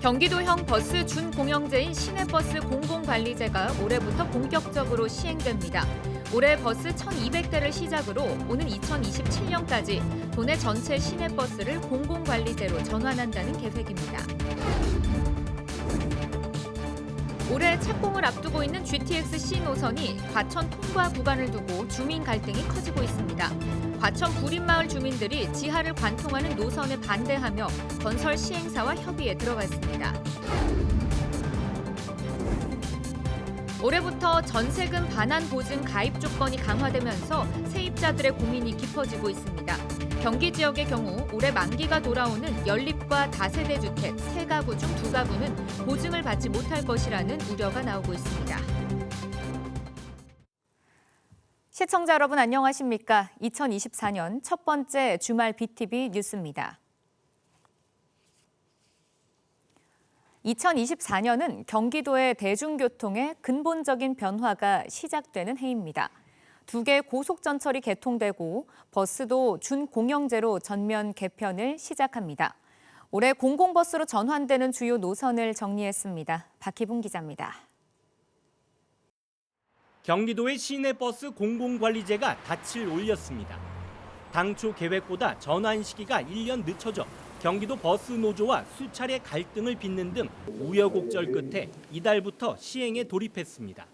경기도형 버스 준공영제인 시내버스 공공관리제가 올해부터 본격적으로 시행됩니다. 올해 버스 1,200대를 시작으로 오는 2027년까지 도내 전체 시내버스를 공공관리제로 전환한다는 계획입니다. 올해 착공을 앞두고 있는 GTX C 노선이 과천 통과 구간을 두고 주민 갈등이 커지고 있습니다. 과천 부림마을 주민들이 지하를 관통하는 노선에 반대하며 건설 시행사와 협의에 들어갔습니다. 올해부터 전세금 반환 보증 가입 조건이 강화되면서 세입자들의 고민이 깊어지고 있습니다. 경기 지역의 경우 올해 만기가 돌아오는 연립과 다세대 주택 3가구 중 2가구는 보증을 받지 못할 것이라는 우려가 나오고 있습니다. 시청자 여러분 안녕하십니까? 2024년 첫 번째 주말 BTV 뉴스입니다. 2024년은 경기도의 대중교통의 근본적인 변화가 시작되는 해입니다. 2개 고속전철이 개통되고 버스도 준공영제로 전면 개편을 시작합니다. 올해 공공버스로 전환되는 주요 노선을 정리했습니다. 박희붕 기자입니다. 경기도의 시내버스 공공관리제가 닻을 올렸습니다. 당초 계획보다 전환 시기가 1년 늦춰져 경기도 버스 노조와 수차례 갈등을 빚는 등 우여곡절 끝에 이달부터 시행에 돌입했습니다.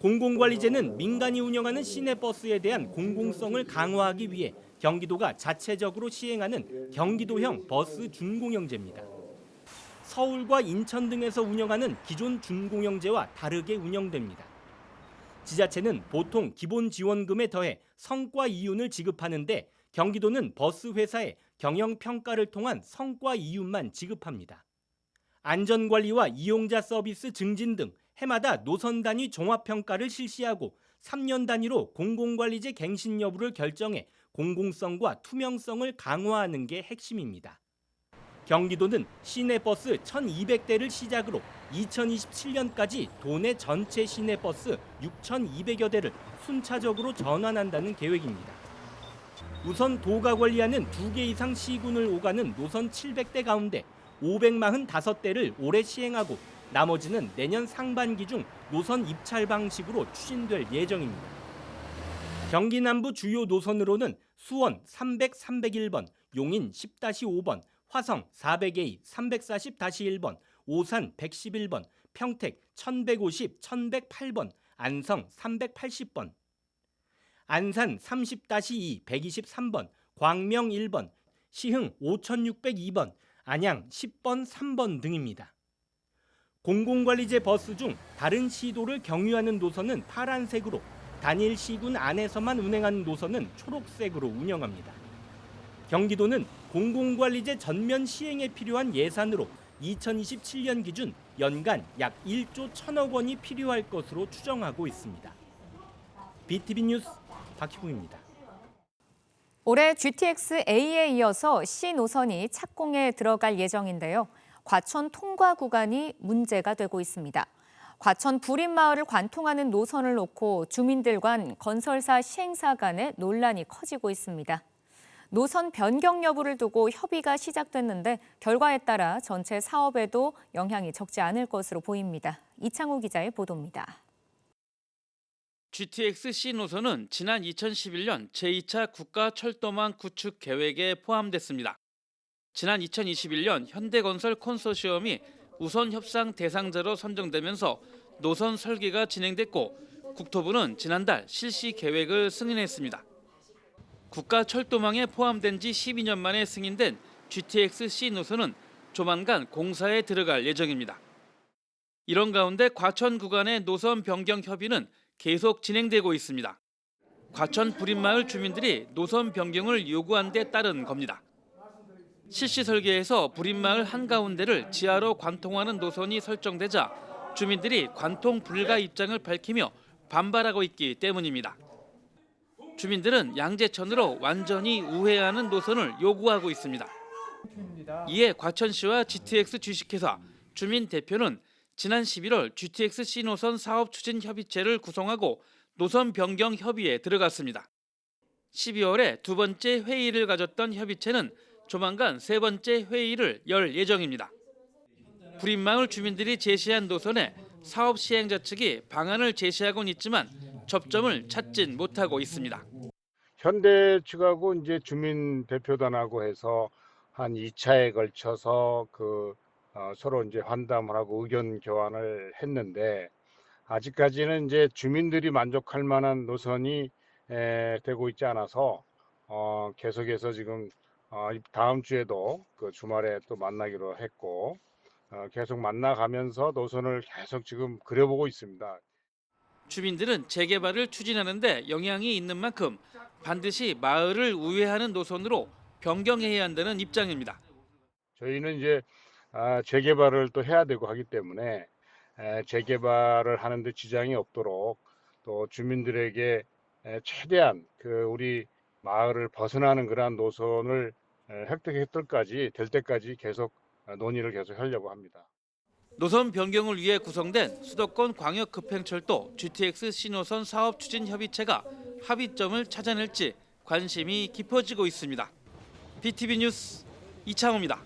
공공관리제는 민간이 운영하는 시내버스에 대한 공공성을 강화하기 위해 경기도가 자체적으로 시행하는 경기도형 버스 준공영제입니다. 서울과 인천 등에서 운영하는 기존 준공영제와 다르게 운영됩니다. 지자체는 보통 기본 지원금에 더해 성과 이윤을 지급하는데 경기도는 버스 회사에 경영평가를 통한 성과 이윤만 지급합니다. 안전관리와 이용자 서비스 증진 등 해마다 노선 단위 종합평가를 실시하고 3년 단위로 공공관리제 갱신 여부를 결정해 공공성과 투명성을 강화하는 게 핵심입니다. 경기도는 시내버스 1,200대를 시작으로 2027년까지 도내 전체 시내버스 6,200여 대를 순차적으로 전환한다는 계획입니다. 우선 도가 관리하는 2개 이상 시군을 오가는 노선 700대 가운데 545대를 올해 시행하고 나머지는 내년 상반기 중 노선 입찰 방식으로 추진될 예정입니다. 경기 남부 주요 노선으로는 수원 300-301번, 용인 10-5번, 화성 400A 340-1번, 오산 111번, 평택 1150, 1108번, 안성 380번, 안산 30-2 123번, 광명 1번, 시흥 5602번, 안양 10번 3번 등입니다. 공공관리제 버스 중 다른 시도를 경유하는 노선은 파란색으로, 단일 시군 안에서만 운행하는 노선은 초록색으로 운영합니다. 경기도는 공공관리제 전면 시행에 필요한 예산으로 2027년 기준 연간 약 1조 1천억 원이 필요할 것으로 추정하고 있습니다. BTV 뉴스 박희붕입니다. 올해 GTX A에 이어서 C 노선이 착공에 들어갈 예정인데요. 과천 통과 구간이 문제가 되고 있습니다. 과천 부림마을을 관통하는 노선을 놓고 주민들 간 건설사 시행사 간의 논란이 커지고 있습니다. 노선 변경 여부를 두고 협의가 시작됐는데 결과에 따라 전체 사업에도 영향이 적지 않을 것으로 보입니다. 이창호 기자의 보도입니다. GTX C 노선은 지난 2011년 제2차 국가철도망 구축 계획에 포함됐습니다. 지난 2021년 현대건설 콘소시엄이 우선 협상 대상자로 선정되면서 노선 설계가 진행됐고 국토부는 지난달 실시 계획을 승인했습니다. 국가철도망에 포함된 지 12년 만에 승인된 GTX C 노선은 조만간 공사에 들어갈 예정입니다. 이런 가운데 과천 구간의 노선 변경 협의는 계속 진행되고 있습니다. 과천 부림마을 주민들이 노선 변경을 요구한 데 따른 겁니다. 실시 설계에서 부림마을 한가운데를 지하로 관통하는 노선이 설정되자 주민들이 관통 불가 입장을 밝히며 반발하고 있기 때문입니다. 주민들은 양재천으로 완전히 우회하는 노선을 요구하고 있습니다. 이에 과천시와 GTX 주식회사, 주민 대표는 지난 11월 GTX C 노선 사업 추진 협의체를 구성하고 노선 변경 협의에 들어갔습니다. 12월에 두 번째 회의를 가졌던 협의체는 조만간 세 번째 회의를 열 예정입니다. 부린마을 주민들이 제시한 노선에 사업 시행자 측이 방안을 제시하곤 있지만 접점을 찾진 못하고 있습니다. 현대 측하고 이제 주민 대표단하고 해서 한 2차에 걸쳐서 서로 이제 환담을 하고 의견 교환을 했는데 아직까지는 이제 주민들이 만족할 만한 노선이 되고 있지 않아서 계속해서 지금 다음 주에도 그 주말에 또 만나기로 했고 계속 만나가면서 노선을 계속 지금 그려보고 있습니다. 주민들은 재개발을 추진하는데 영향이 있는 만큼 반드시 마을을 우회하는 노선으로 변경해야 한다는 입장입니다. 저희는 이제 재개발을 또 해야 되고 하기 때문에 재개발을 하는데 지장이 없도록 또 주민들에게 최대한 우리 마을을 벗어나는 그러한 노선을 획득될 때까지 계속 논의를 계속 하려고 합니다. 노선 변경을 위해 구성된 수도권 광역급행철도 GTX 신호선 사업 추진 협의체가 합의점을 찾아낼지 관심이 깊어지고 있습니다. BTV 뉴스 이창호입니다.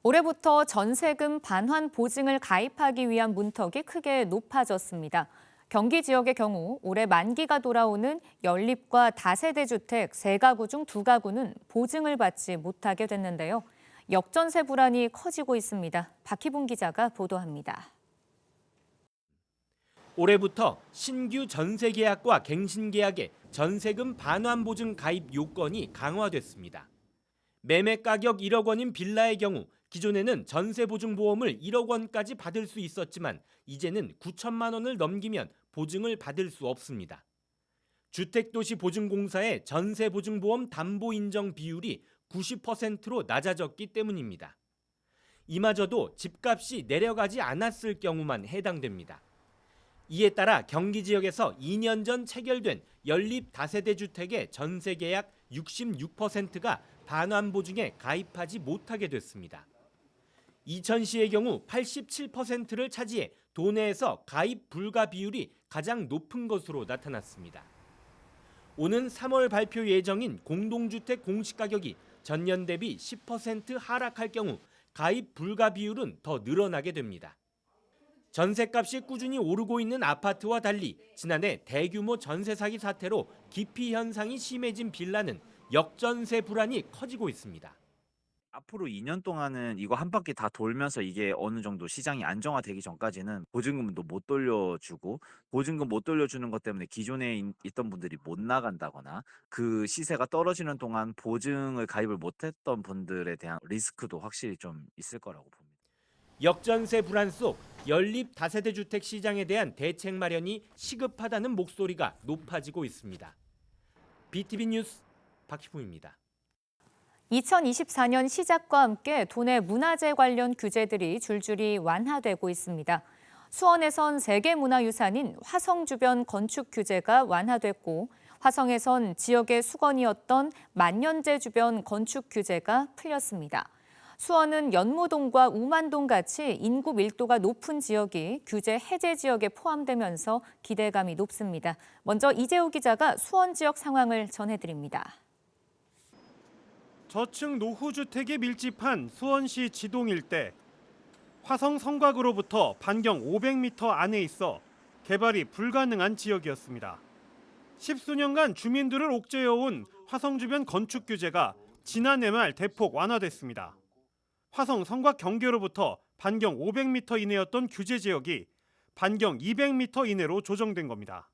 올해부터 전세금 반환 보증을 가입하기 위한 문턱이 크게 높아졌습니다. 경기 지역의 경우 올해 만기가 돌아오는 연립과 다세대 주택 3가구 중 2가구는 보증을 받지 못하게 됐는데요. 역전세 불안이 커지고 있습니다. 박희봉 기자가 보도합니다. 올해부터 신규 전세 계약과 갱신 계약의 전세금 반환 보증 가입 요건이 강화됐습니다. 매매 가격 1억 원인 빌라의 경우 기존에는 전세 보증 보험을 1억 원까지 받을 수 있었지만 이제는 9천만 원을 넘기면 보증을 받을 수 없습니다. 주택도시보증공사의 전세보증보험 담보 인정 비율이 90%로 낮아졌기 때문입니다. 이마저도 집값이 내려가지 않았을 경우만 해당됩니다. 이에 따라 경기 지역에서 2년 전 체결된 연립 다세대 주택의 전세 계약 66%가 반환 보증에 가입하지 못하게 됐습니다. 이천시의 경우 87%를 차지해 도내에서 가입 불가 비율이 가장 높은 것으로 나타났습니다. 오는 3월 발표 예정인 공동주택 공시가격이 전년 대비 10% 하락할 경우 가입 불가 비율은 더 늘어나게 됩니다. 전셋값이 꾸준히 오르고 있는 아파트와 달리 지난해 대규모 전세 사기 사태로 기피 현상이 심해진 빌라는 역전세 불안이 커지고 있습니다. 앞으로 2년 동안은 이거 한 바퀴 다 돌면서 이게 어느 정도 시장이 안정화되기 전까지는 보증금도 못 돌려주고 보증금 못 돌려주는 것 때문에 기존에 있던 분들이 못 나간다거나 그 시세가 떨어지는 동안 보증을 가입을 못했던 분들에 대한 리스크도 확실히 좀 있을 거라고 봅니다. 역전세 불안 속 연립 다세대 주택 시장에 대한 대책 마련이 시급하다는 목소리가 높아지고 있습니다. BTV 뉴스 박희봉입니다. 2024년 시작과 함께 도내 문화재 관련 규제들이 줄줄이 완화되고 있습니다. 수원에선 세계문화유산인 화성 주변 건축 규제가 완화됐고 화성에선 지역의 수건이었던 만년제 주변 건축 규제가 풀렸습니다. 수원은 연무동과 우만동 같이 인구 밀도가 높은 지역이 규제 해제 지역에 포함되면서 기대감이 높습니다. 먼저 이재호 기자가 수원 지역 상황을 전해드립니다. 저층 노후주택이 밀집한 수원시 지동 일대. 화성 성곽으로부터 반경 500m 안에 있어 개발이 불가능한 지역이었습니다. 십수년간 주민들을 옥죄어온 화성 주변 건축 규제가 지난해 말 대폭 완화됐습니다. 화성 성곽 경계로부터 반경 500m 이내였던 규제 지역이 반경 200m 이내로 조정된 겁니다.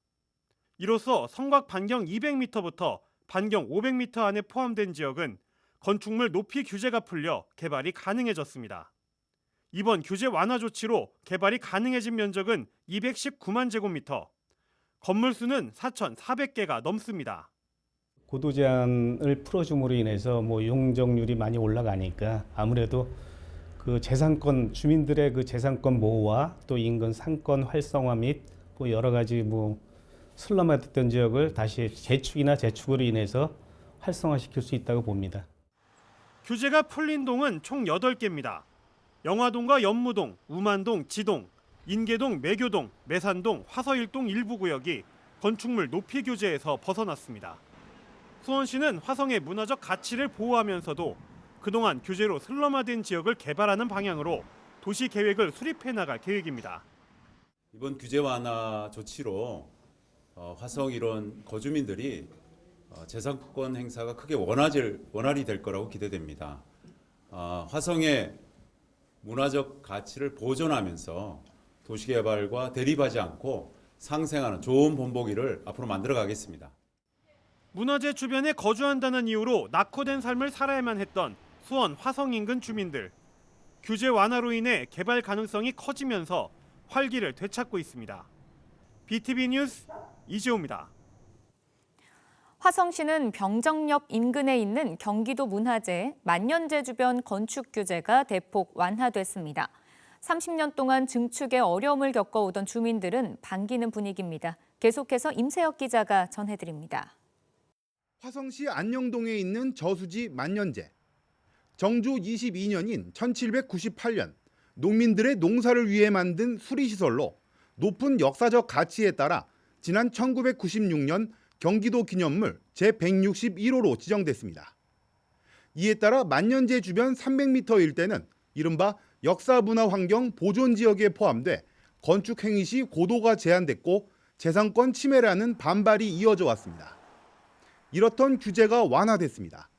이로써 성곽 반경 200m부터 반경 500m 안에 포함된 지역은 건축물 높이 규제가 풀려 개발이 가능해졌습니다. 이번 규제 완화 조치로 개발이 가능해진 면적은 219만 제곱미터, 건물 수는 4,400개가 넘습니다. 고도 제한을 풀어줌으로 인해서 용적률이 많이 올라가니까 아무래도 그 재산권 주민들의 그 재산권 보호와 또 인근 상권 활성화 및 여러 가지 슬럼화됐던 지역을 다시 재축이나 재축으로 인해서 활성화시킬 수 있다고 봅니다. 규제가 풀린 동은 총 8개입니다. 영화동과 연무동, 우만동, 지동, 인계동, 매교동, 매산동, 화서일동 일부 구역이 건축물 높이 규제에서 벗어났습니다. 수원시는 화성의 문화적 가치를 보호하면서도 그동안 규제로 슬럼화된 지역을 개발하는 방향으로 도시 계획을 수립해 나갈 계획입니다. 이번 규제 완화 조치로 화성 이런 거주민들이 재산권 행사가 크게 원활히 될 거라고 기대됩니다. 화성의 문화적 가치를 보존하면서 도시개발과 대립하지 않고 상생하는 좋은 본보기를 앞으로 만들어 가겠습니다. 문화재 주변에 거주한다는 이유로 낙후된 삶을 살아야만 했던 수원 화성 인근 주민들. 규제 완화로 인해 개발 가능성이 커지면서 활기를 되찾고 있습니다. BTV 뉴스 이재호입니다. 화성시는 병정역 인근에 있는 경기도 문화재 만년제 주변 건축 규제가 대폭 완화됐습니다. 30년 동안 증축에 어려움을 겪어오던 주민들은 반기는 분위기입니다. 계속해서 임세혁 기자가 전해드립니다. 화성시 안녕동에 있는 저수지 만년제. 정주 22년인 1798년 농민들의 농사를 위해 만든 수리시설로 높은 역사적 가치에 따라 지난 1996년 경기도 기념물 제161호로 지정됐습니다. 이에 따라 만년제 주변 300m 일대는 이른바 역사문화환경 보존지역에 포함돼 건축 행위 시 고도가 제한됐고 재산권 침해라는 반발이 이어져 왔습니다. 이렇던 규제가 완화됐습니다.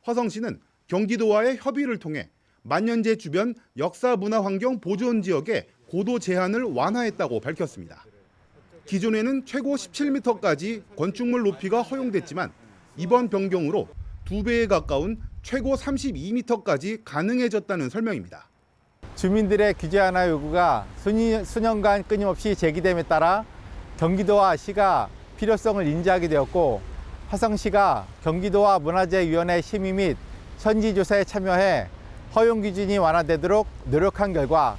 화성시는 경기도와의 협의를 통해 만년제 주변 역사문화환경 보존지역의 고도 제한을 완화했다고 밝혔습니다. 기존에는 최고 17m까지 건축물 높이가 허용됐지만 이번 변경으로 2배에 가까운 최고 32m까지 가능해졌다는 설명입니다. 주민들의 규제 완화 요구가 수년간 끊임없이 제기됨에 따라 경기도와 시가 필요성을 인지하게 되었고 화성시가 경기도와 문화재위원회 심의 및 현지조사에 참여해 허용 기준이 완화되도록 노력한 결과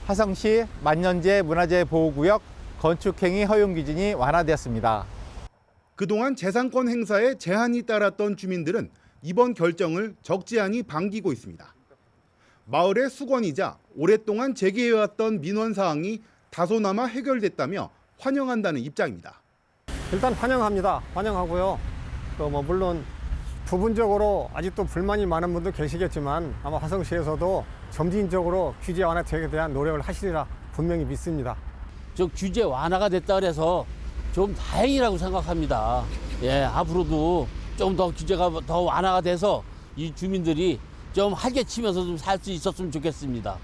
화성시 만년제 문화재 보호구역 건축행위 허용 기준이 완화되었습니다. 그동안 재산권 행사에 제한이 따랐던 주민들은 이번 결정을 적지 않이 반기고 있습니다. 마을의 수건이자 오랫동안 제기해왔던 민원 사항이 다소나마 해결됐다며 환영한다는 입장입니다. 일단 환영합니다. 환영하고요. 또 물론 부분적으로 아직도 불만이 많은 분도 계시겠지만 아마 화성시에서도 점진적으로 규제 완화에 대한 노력을 하시리라 분명히 믿습니다. 저 규제 완화가 됐다 그래서 좀 다행이라고 생각합니다. 예, 앞으로도 좀 더 규제가 더 완화가 돼서 이 주민들이 좀 활개치면서 좀 살 수 있었으면 좋겠습니다.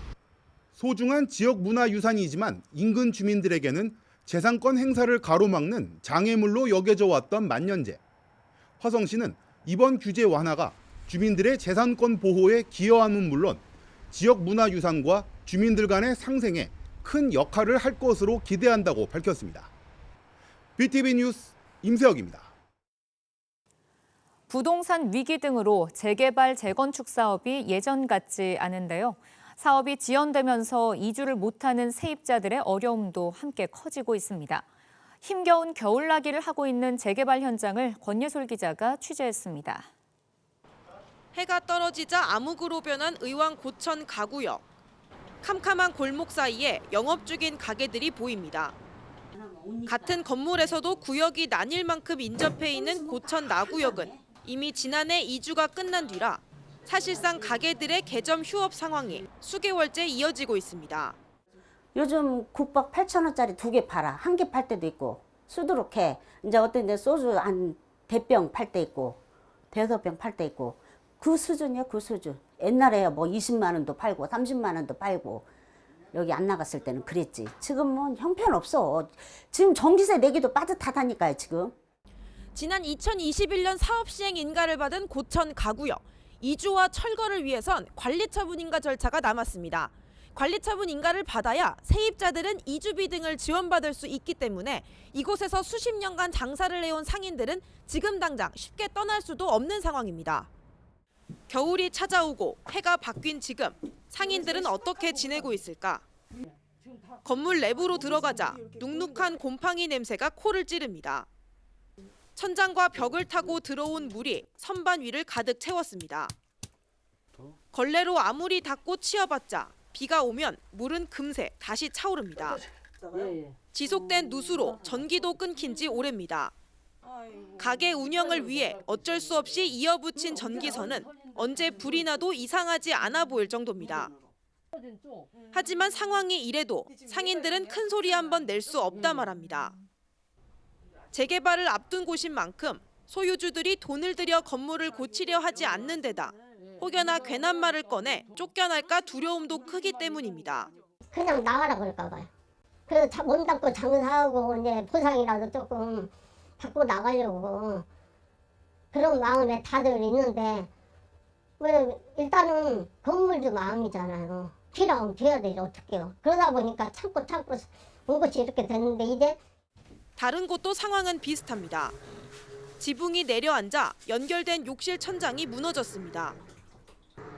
소중한 지역 문화유산이지만 인근 주민들에게는 재산권 행사를 가로막는 장애물로 여겨져 왔던 만년제. 화성시는 이번 규제 완화가 주민들의 재산권 보호에 기여함은 물론 지역 문화유산과 주민들 간의 상생에 큰 역할을 할 것으로 기대한다고 밝혔습니다. BTV 뉴스 임세혁입니다. 부동산 위기 등으로 재개발, 재건축 사업이 예전 같지 않은데요. 사업이 지연되면서 이주를 못하는 세입자들의 어려움도 함께 커지고 있습니다. 힘겨운 겨울나기를 하고 있는 재개발 현장을 권예솔 기자가 취재했습니다. 해가 떨어지자 암흑으로 변한 의왕 고천 가구역. 캄캄한 골목 사이에 영업 중인 가게들이 보입니다. 같은 건물에서도 구역이 나뉠 만큼 인접해 있는 고천 나구역은 이미 지난해 이주가 끝난 뒤라 사실상 가게들의 개점 휴업 상황이 수개월째 이어지고 있습니다. 요즘 국밥 8,000원짜리 2개 팔아. 1개 팔 때도 있고 수두룩해. 이제 어떤 데 소주 한 대병 팔 때 있고 5병 팔 때 있고 그 수준이야, 그 수준. 옛날에 뭐 20만 원도 팔고 30만 원도 팔고 여기 안 나갔을 때는 그랬지. 지금은 형편없어. 지금 전기세 내기도 빠듯하다니까요, 지금. 지난 2021년 사업 시행 인가를 받은 고천 가구역. 이주와 철거를 위해선 관리처분 인가 절차가 남았습니다. 관리처분 인가를 받아야 세입자들은 이주비 등을 지원받을 수 있기 때문에 이곳에서 수십 년간 장사를 해온 상인들은 지금 당장 쉽게 떠날 수도 없는 상황입니다. 겨울이 찾아오고 해가 바뀐 지금 상인들은 어떻게 지내고 있을까? 건물 내부로 들어가자 눅눅한 곰팡이 냄새가 코를 찌릅니다. 천장과 벽을 타고 들어온 물이 선반 위를 가득 채웠습니다. 걸레로 아무리 닦고 치워봤자 비가 오면 물은 금세 다시 차오릅니다. 지속된 누수로 전기도 끊긴 지 오래입니다. 가게 운영을 위해 어쩔 수 없이 이어붙인 전기선은 언제 불이 나도 이상하지 않아 보일 정도입니다. 하지만 상황이 이래도 상인들은 큰 소리 한번 낼 수 없다 말합니다. 재개발을 앞둔 곳인 만큼 소유주들이 돈을 들여 건물을 고치려 하지 않는 데다 혹여나 괜한 말을 꺼내 쫓겨날까 두려움도 크기 때문입니다. 그냥 나가라 그럴까 봐요. 그래서 문 닫고 장사하고 이제 보상이라도 조금 받고 나가려고 그런 마음에 다들 있는데 왜 일단은 건물도 마음이잖아요. 필요하면 줘야 되지 어떡해요. 그러다 보니까 참고 온 것이 이렇게 됐는데 이제 다른 곳도 상황은 비슷합니다. 지붕이 내려앉아 연결된 욕실 천장이 무너졌습니다.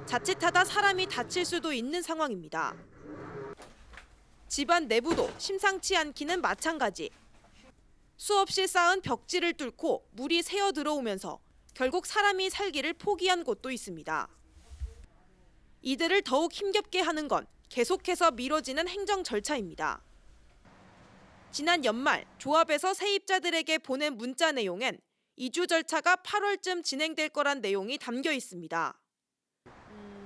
자칫하다 사람이 다칠 수도 있는 상황입니다. 집안 내부도 심상치 않기는 마찬가지. 수없이 쌓은 벽지를 뚫고 물이 새어 들어오면서 결국 사람이 살기를 포기한 곳도 있습니다. 이들을 더욱 힘겹게 하는 건 계속해서 미뤄지는 행정 절차입니다. 지난 연말 조합에서 세입자들에게 보낸 문자 내용엔 이주 절차가 8월쯤 진행될 거란 내용이 담겨 있습니다.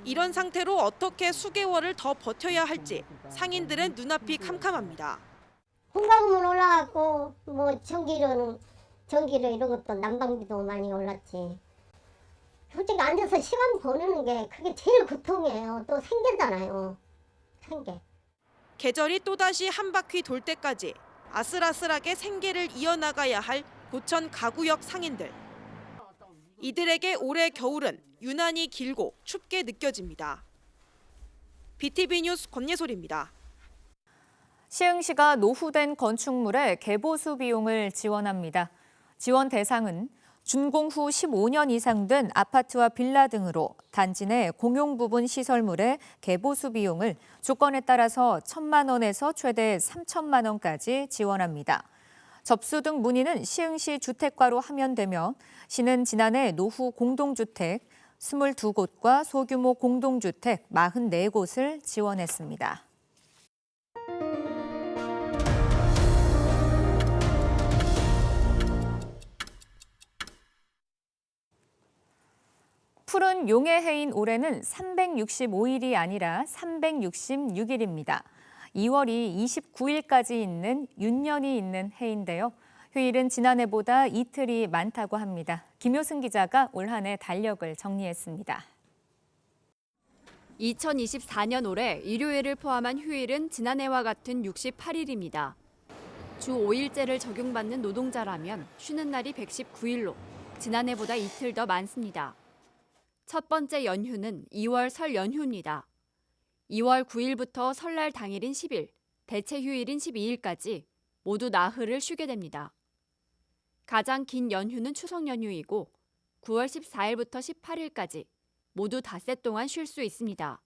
이런 상태로 어떻게 수개월을 더 버텨야 할지 상인들은 눈앞이 캄캄합니다. 공과금은 올라갔고 뭐 전기료 이런 것도 난방비도 많이 올랐지. 솔직히 앉아서 시간 보내는 게 그게 제일 고통이에요. 또 생계잖아요. 생계. 계절이 또다시 한 바퀴 돌 때까지 아슬아슬하게 생계를 이어나가야 할 고천 가구역 상인들. 이들에게 올해 겨울은 유난히 길고 춥게 느껴집니다. BTV 뉴스 권예솔입니다. 시흥시가 노후된 건축물의 개보수 비용을 지원합니다. 지원 대상은 준공 후 15년 이상 된 아파트와 빌라 등으로 단지 내 공용 부분 시설물의 개보수 비용을 조건에 따라서 1,000만 원에서 최대 3,000만 원까지 지원합니다. 접수 등 문의는 시흥시 주택과로 하면 되며 시는 지난해 노후 공동주택 22곳과 소규모 공동주택 44곳을 지원했습니다. 푸른 용의 해인 올해는 365일이 아니라 366일입니다. 2월이 29일까지 있는 윤년이 있는 해인데요. 휴일은 지난해보다 이틀이 많다고 합니다. 김효승 기자가 올 한 해 달력을 정리했습니다. 2024년 올해 일요일을 포함한 휴일은 지난해와 같은 68일입니다. 주 5일제를 적용받는 노동자라면 쉬는 날이 119일로 지난해보다 이틀 더 많습니다. 첫 번째 연휴는 2월 설 연휴입니다. 2월 9일부터 설날 당일인 10일, 대체 휴일인 12일까지 모두 나흘을 쉬게 됩니다. 가장 긴 연휴는 추석 연휴이고 9월 14일부터 18일까지 모두 닷새 동안 쉴 수 있습니다.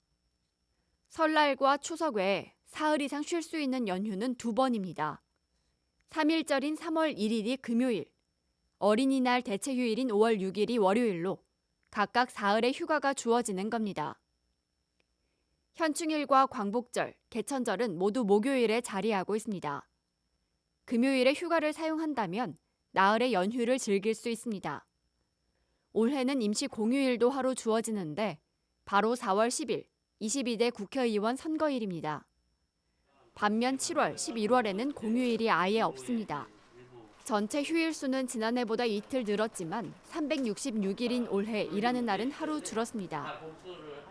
설날과 추석 외에 사흘 이상 쉴 수 있는 연휴는 2번입니다. 3일절인 3월 1일이 금요일, 어린이날 대체 휴일인 5월 6일이 월요일로 각각 사흘의 휴가가 주어지는 겁니다. 현충일과 광복절, 개천절은 모두 목요일에 자리하고 있습니다. 금요일에 휴가를 사용한다면 나흘의 연휴를 즐길 수 있습니다. 올해는 임시 공휴일도 하루 주어지는데 바로 4월 10일, 22대 국회의원 선거일입니다. 반면 7월, 11월에는 공휴일이 아예 없습니다. 전체 휴일 수는 지난해보다 이틀 늘었지만 366일인 올해 일하는 날은 하루 줄었습니다.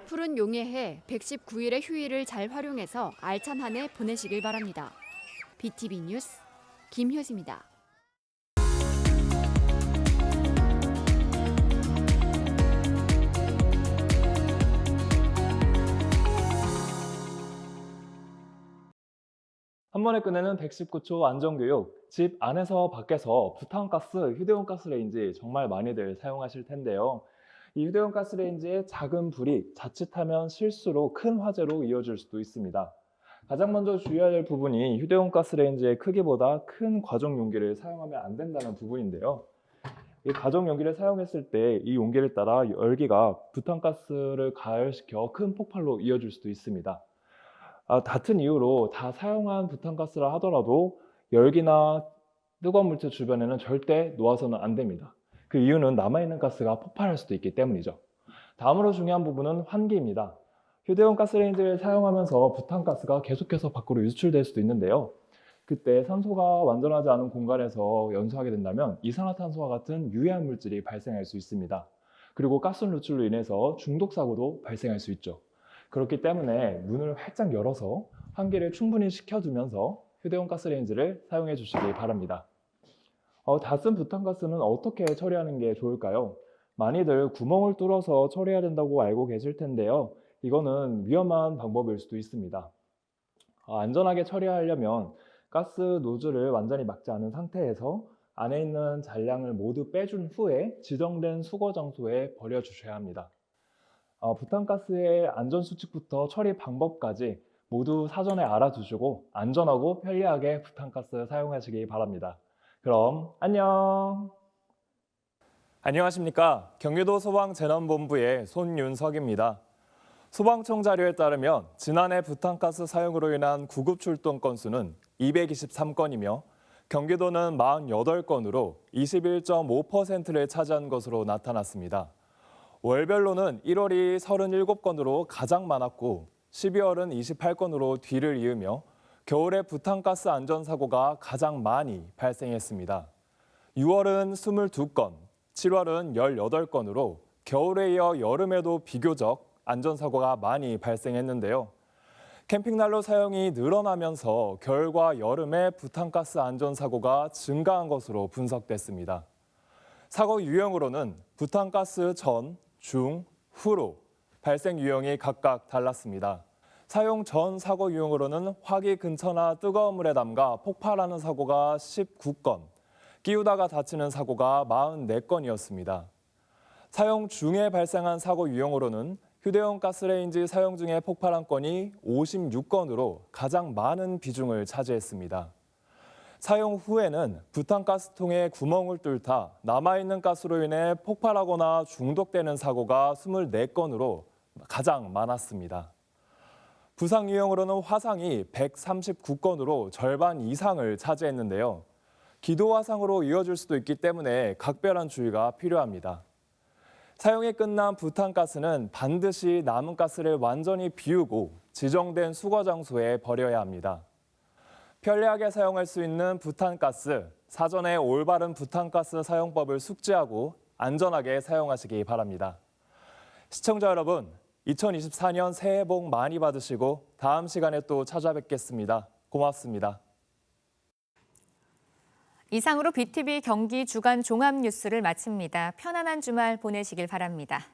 푸른 용의 해 119일의 휴일을 잘 활용해서 알찬 한 해 보내시길 바랍니다. BTV 뉴스 김효수입니다. 한 번에 끝내는 119초 안전교육. 집 안에서 밖에서 부탄가스, 휴대용 가스레인지 정말 많이들 사용하실 텐데요. 이 휴대용 가스레인지의 작은 불이 자칫하면 실수로 큰 화재로 이어질 수도 있습니다. 가장 먼저 주의해야 할 부분이 휴대용 가스레인지의 크기보다 큰 과정 용기를 사용하면 안 된다는 부분인데요. 이 가정 용기를 사용했을 때 이 용기를 따라 열기가 부탄가스를 가열시켜 큰 폭발로 이어질 수도 있습니다. 같은 이유로 다 사용한 부탄가스라 하더라도 열기나 뜨거운 물체 주변에는 절대 놓아서는 안 됩니다. 그 이유는 남아있는 가스가 폭발할 수도 있기 때문이죠. 다음으로 중요한 부분은 환기입니다. 휴대용 가스레인지를 사용하면서 부탄가스가 계속해서 밖으로 유출될 수도 있는데요. 그때 산소가 완전하지 않은 공간에서 연소하게 된다면 이산화탄소와 같은 유해한 물질이 발생할 수 있습니다. 그리고 가스 누출로 인해서 중독 사고도 발생할 수 있죠. 그렇기 때문에 문을 활짝 열어서 환기를 충분히 시켜두면서 휴대용 가스레인지를 사용해 주시기 바랍니다. 다 쓴 부탄가스는 어떻게 처리하는 게 좋을까요? 많이들 구멍을 뚫어서 처리해야 된다고 알고 계실 텐데요. 이거는 위험한 방법일 수도 있습니다. 안전하게 처리하려면 가스 노즐을 완전히 막지 않은 상태에서 안에 있는 잔량을 모두 빼준 후에 지정된 수거 장소에 버려주셔야 합니다. 부탄가스의 안전수칙부터 처리 방법까지 모두 사전에 알아두시고 안전하고 편리하게 부탄가스 사용하시기 바랍니다. 그럼 안녕! 안녕하십니까? 경기도 소방재난본부의 손윤석입니다. 소방청 자료에 따르면 지난해 부탄가스 사용으로 인한 구급 출동 건수는 223건이며 경기도는 48건으로 21.5%를 차지한 것으로 나타났습니다. 월별로는 1월이 37건으로 가장 많았고 12월은 28건으로 뒤를 이으며 겨울에 부탄가스 안전사고가 가장 많이 발생했습니다. 6월은 22건, 7월은 18건으로 겨울에 이어 여름에도 비교적 안전사고가 많이 발생했는데요. 캠핑난로 사용이 늘어나면서 겨울과 여름에 부탄가스 안전사고가 증가한 것으로 분석됐습니다. 사고 유형으로는 부탄가스 전, 중, 후로 발생 유형이 각각 달랐습니다. 사용 전 사고 유형으로는 화기 근처나 뜨거운 물에 담가 폭발하는 사고가 19건, 끼우다가 다치는 사고가 44건이었습니다. 사용 중에 발생한 사고 유형으로는 휴대용 가스레인지 사용 중에 폭발한 건이 56건으로 가장 많은 비중을 차지했습니다. 사용 후에는 부탄가스통에 구멍을 뚫다 남아있는 가스로 인해 폭발하거나 중독되는 사고가 24건으로 가장 많았습니다. 부상 유형으로는 화상이 139건으로 절반 이상을 차지했는데요. 기도 화상으로 이어질 수도 있기 때문에 각별한 주의가 필요합니다. 사용이 끝난 부탄가스는 반드시 남은 가스를 완전히 비우고 지정된 수거 장소에 버려야 합니다. 편리하게 사용할 수 있는 부탄가스, 사전에 올바른 부탄가스 사용법을 숙지하고 안전하게 사용하시기 바랍니다. 시청자 여러분, 2024년 새해 복 많이 받으시고 다음 시간에 또 찾아뵙겠습니다. 고맙습니다. 이상으로 BTV 경기 주간 종합 뉴스를 마칩니다. 편안한 주말 보내시길 바랍니다.